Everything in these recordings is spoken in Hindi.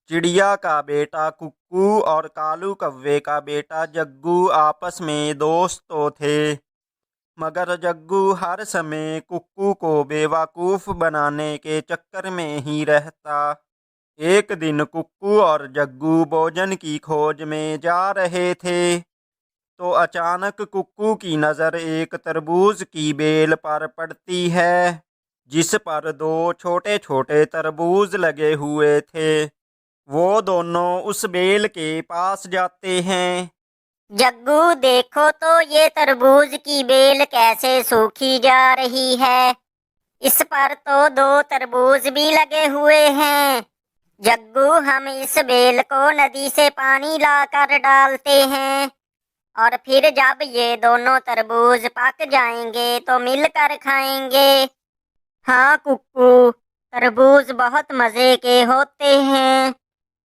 चिड़िया का बेटा कुक्कू और कालू कौवे का बेटा जग्गू आपस में दोस्त तो थे, मगर जग्गू हर समय कुक्कू को बेवकूफ़ बनाने के चक्कर में ही रहता। एक दिन कुक्कू और जग्गू भोजन की खोज में जा रहे थे, तो अचानक कुक्कू की नज़र एक तरबूज की बेल पर पड़ती है, जिस पर दो छोटे छोटे तरबूज लगे हुए थे। वो दोनों उस बेल के पास जाते हैं। जग्गू देखो तो ये तरबूज की बेल कैसे सूखी जा रही है। इस पर तो दो तरबूज भी लगे हुए हैं। जग्गू हम इस बेल को नदी से पानी लाकर डालते हैं और फिर जब ये दोनों तरबूज पक जाएंगे तो मिलकर खाएंगे। हाँ कुक्कू, तरबूज बहुत मजे के होते हैं।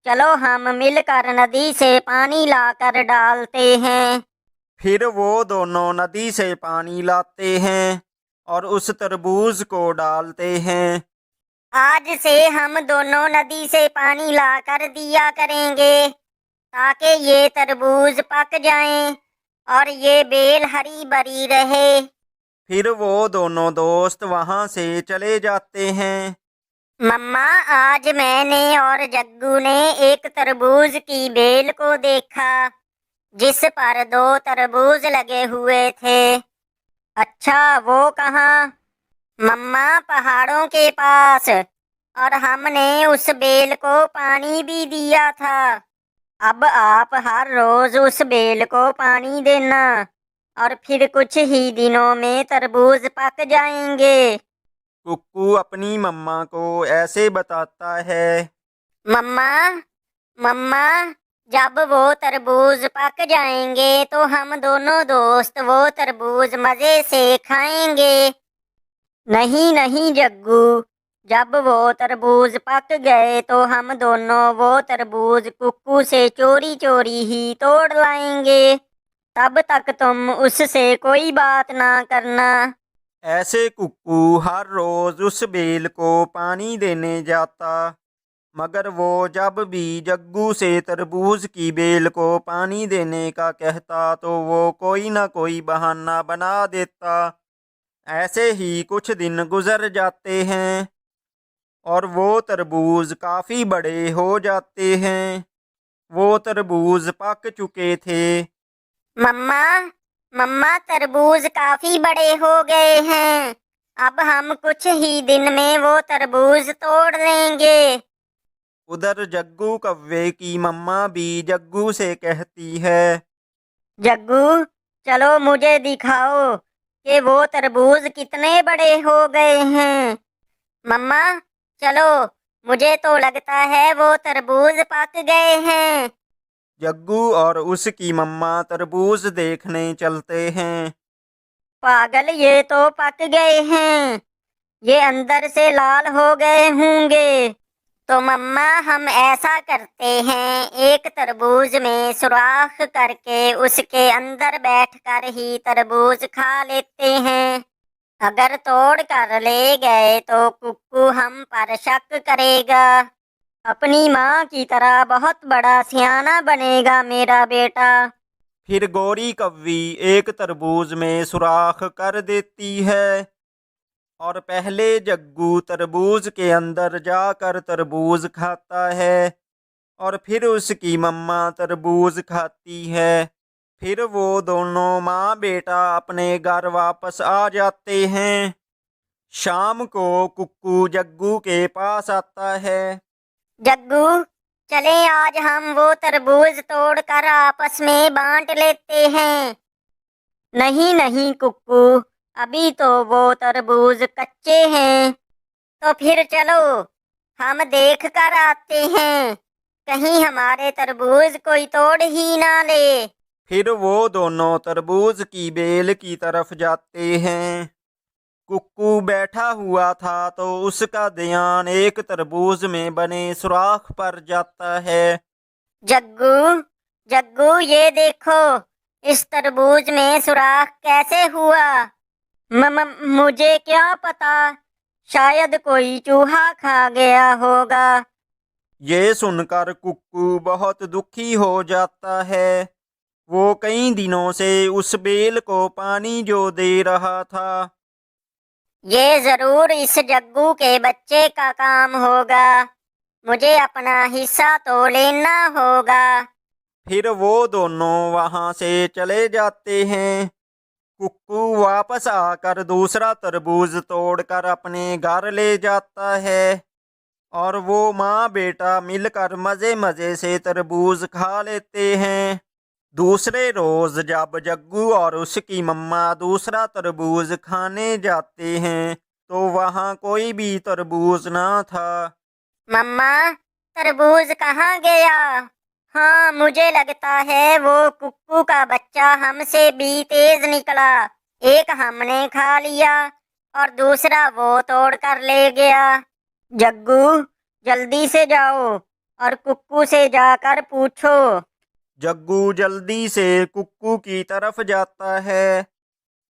चलो हम मिलकर नदी से पानी लाकर डालते हैं। फिर वो दोनों नदी से पानी लाते हैं और उस तरबूज को डालते हैं। आज से हम दोनों नदी से पानी लाकर दिया करेंगे ताकि ये तरबूज पक जाएं और ये बेल हरी भरी रहे। फिर वो दोनों दोस्त वहां से चले जाते हैं। मम्मा, आज मैंने और जग्गू ने एक तरबूज की बेल को देखा जिस पर दो तरबूज लगे हुए थे। अच्छा, वो कहाँ? मम्मा, पहाड़ों के पास। और हमने उस बेल को पानी भी दिया था। अब आप हर रोज उस बेल को पानी देना और फिर कुछ ही दिनों में तरबूज पक जाएंगे। कुक्कू अपनी मम्मा को ऐसे बताता है। मम्मा, मम्मा, जब वो तरबूज पक जाएंगे तो हम दोनों दोस्त वो तरबूज मजे से खाएंगे। नहीं नहीं जग्गू, जब वो तरबूज पक गए तो हम दोनों वो तरबूज कुक्कू से चोरी चोरी ही तोड़ लाएंगे। तब तक तुम उससे कोई बात ना करना। ऐसे कुक्कू हर रोज उस बेल को पानी देने जाता, मगर वो जब भी जग्गू से तरबूज की बेल को पानी देने का कहता तो वो कोई ना कोई बहाना बना देता। ऐसे ही कुछ दिन गुजर जाते हैं और वो तरबूज काफ़ी बड़े हो जाते हैं। वो तरबूज पक चुके थे। मम्मा, मम्मा, तरबूज काफी बड़े हो गए हैं। अब हम कुछ ही दिन में वो तरबूज तोड़ लेंगे। उधर जग्गू कव्वे की मम्मा भी जग्गू से कहती है। जग्गू, चलो मुझे दिखाओ कि वो तरबूज कितने बड़े हो गए हैं। मम्मा, चलो, मुझे तो लगता है वो तरबूज पक गए हैं। जग्गू और उसकी मम्मा तरबूज देखने चलते हैं। पागल, ये तो पक गए हैं। ये अंदर से लाल हो गए होंगे। तो मम्मा, हम ऐसा करते हैं, एक तरबूज में सुराख करके उसके अंदर बैठकर ही तरबूज खा लेते हैं। अगर तोड़ कर ले गए तो कुक्कू हम पर शक करेगा। अपनी माँ की तरह बहुत बड़ा सियाना बनेगा मेरा बेटा। फिर गोरी कव्वी एक तरबूज में सुराख कर देती है और पहले जग्गू तरबूज के अंदर जाकर तरबूज खाता है और फिर उसकी मम्मा तरबूज खाती है। फिर वो दोनों माँ बेटा अपने घर वापस आ जाते हैं। शाम को कुक्कू जग्गू के पास आता है। जग्गू, चले आज हम वो तरबूज तोड़कर आपस में बांट लेते हैं। नहीं नहीं कुक्कू, अभी तो वो तरबूज कच्चे हैं। तो फिर चलो, हम देख कर आते हैं, कहीं हमारे तरबूज कोई तोड़ ही ना ले। फिर वो दोनों तरबूज की बेल की तरफ जाते हैं। कुक्कू बैठा हुआ था तो उसका ध्यान एक तरबूज में बने सुराख पर जाता है। जग्गू, जग्गू, ये देखो, इस तरबूज में सुराख कैसे हुआ? मुझे क्या पता, शायद कोई चूहा खा गया होगा। ये सुनकर कुक्कू बहुत दुखी हो जाता है। वो कई दिनों से उस बेल को पानी जो दे रहा था। ये जरूर इस जग्गू के बच्चे का काम होगा। मुझे अपना हिस्सा तो लेना होगा। फिर वो दोनों वहां से चले जाते हैं। कुक्कू वापस आकर दूसरा तरबूज तोड़कर अपने घर ले जाता है और वो माँ बेटा मिलकर मजे मजे से तरबूज खा लेते हैं। दूसरे रोज जब जग्गू और उसकी मम्मा दूसरा तरबूज खाने जाते हैं तो वहाँ कोई भी तरबूज ना था। मम्मा, तरबूज कहाँ गया? हाँ, मुझे लगता है वो कुक्कू का बच्चा हमसे भी तेज निकला। एक हमने खा लिया और दूसरा वो तोड़ कर ले गया। जग्गू, जल्दी से जाओ और कुक्कू से जाकर पूछो। जग्गू जल्दी से कुक्कू की तरफ जाता है।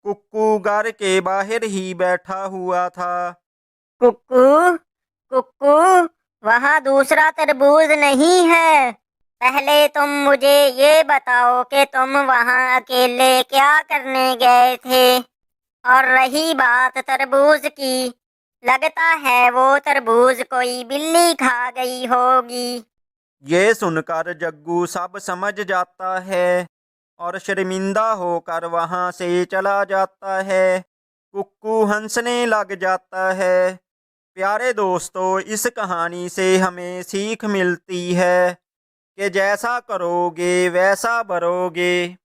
कुक्कू घर के बाहर ही बैठा हुआ था। कुक्कू, कुक्कू, वहाँ दूसरा तरबूज नहीं है। पहले तुम मुझे ये बताओ कि तुम वहाँ अकेले क्या करने गए थे? और रही बात तरबूज की, लगता है वो तरबूज कोई बिल्ली खा गई होगी। ये सुनकर जग्गू सब समझ जाता है और शर्मिंदा होकर वहां से चला जाता है। कुक्कू हंसने लग जाता है। प्यारे दोस्तों, इस कहानी से हमें सीख मिलती है कि जैसा करोगे वैसा भरोगे।